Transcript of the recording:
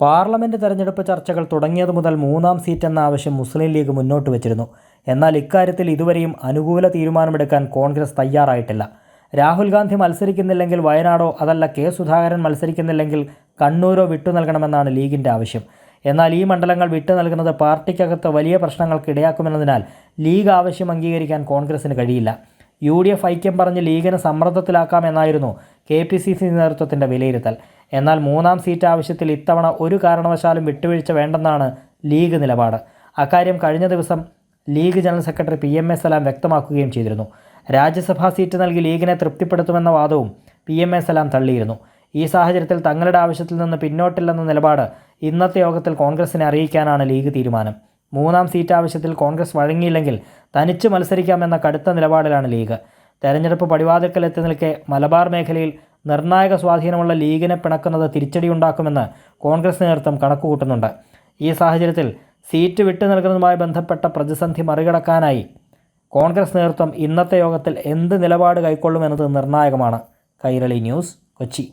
Parliament തെരഞ്ഞെടുപ്പ് ചർച്ചകൾ തുടങ്ങിയതു മുതൽ മൂന്നാം സീറ്റ് എന്ന ആവശ്യം മുസ്ലിം ലീഗ് മുന്നോട്ട് വച്ചിരുന്നു. എന്നാൽ ഇക്കാര്യത്തിൽ ഇതുവരെയും അനുകൂല തീരുമാനമെടുക്കാൻ കോൺഗ്രസ് തയ്യാറായിട്ടില്ല. രാഹുൽ ഗാന്ധി മത്സരിക്കുന്നില്ലെങ്കിൽ വയനാടോ അതല്ല കെ സുധാകരൻ മത്സരിക്കുന്നില്ലെങ്കിൽ കണ്ണൂരോ വിട്ടുനൽകണമെന്നാണ് ലീഗിൻ്റെ ആവശ്യം. എന്നാൽ ഈ മണ്ഡലങ്ങൾ വിട്ടുനൽകുന്നത് പാർട്ടിക്കകത്ത് വലിയ പ്രശ്നങ്ങൾക്ക് ഇടയാക്കുമെന്നതിനാൽ ലീഗ് ആവശ്യം അംഗീകരിക്കാൻ കോൺഗ്രസിന് കഴിയില്ല. UDF ഐക്യം പറഞ്ഞ് ലീഗിനെ സമ്മർദ്ദത്തിലാക്കാമെന്നായിരുന്നു KPCC നേതൃത്വത്തിൻ്റെ വിലയിരുത്തൽ. എന്നാൽ മൂന്നാം സീറ്റ് ആവശ്യത്തിൽ ഇത്തവണ ഒരു കാരണവശാലും വിട്ടുവീഴ്ച വേണ്ടെന്നാണ് ലീഗ് നിലപാട്. അക്കാര്യം കഴിഞ്ഞ ദിവസം ലീഗ് ജനറൽ സെക്രട്ടറി PMA സലാം വ്യക്തമാക്കുകയും ചെയ്തിരുന്നു. രാജ്യസഭാ സീറ്റ് നൽകി ലീഗിനെ തൃപ്തിപ്പെടുത്തുമെന്ന വാദവും PMA സലാം തള്ളിയിരുന്നു. ഈ സാഹചര്യത്തിൽ തങ്ങളുടെ ആവശ്യത്തിൽ നിന്ന് പിന്നോട്ടില്ലെന്ന നിലപാട് ഇന്നത്തെ യോഗത്തിൽ കോൺഗ്രസിനെ അറിയിക്കാനാണ് ലീഗ് തീരുമാനം. മൂന്നാം സീറ്റ് ആവശ്യത്തിൽ കോൺഗ്രസ് വഴങ്ങിയില്ലെങ്കിൽ തനിച്ച് മത്സരിക്കാമെന്ന കടുത്ത നിലപാടിലാണ് ലീഗ്. തെരഞ്ഞെടുപ്പ് പടിവാതിൽക്കൽ എത്തി നിൽക്കെ മലബാർ മേഖലയിൽ നിർണായക സ്വാധീനമുള്ള ലീഗിനെ പിണക്കുന്നത് തിരിച്ചടിയുണ്ടാക്കുമെന്ന് കോൺഗ്രസ് നേതൃത്വം കണക്കുകൂട്ടുന്നുണ്ട്. ഈ സാഹചര്യത്തിൽ സീറ്റ് വിട്ടു നൽകുന്നതുമായി ബന്ധപ്പെട്ട പ്രതിസന്ധി മറികടക്കാനായി കോൺഗ്രസ് നേതൃത്വം ഇന്നത്തെ യോഗത്തിൽ എന്ത് നിലപാട് കൈക്കൊള്ളുമെന്നത് നിർണായകമാണ്. കൈരളി ന്യൂസ്, കൊച്ചി.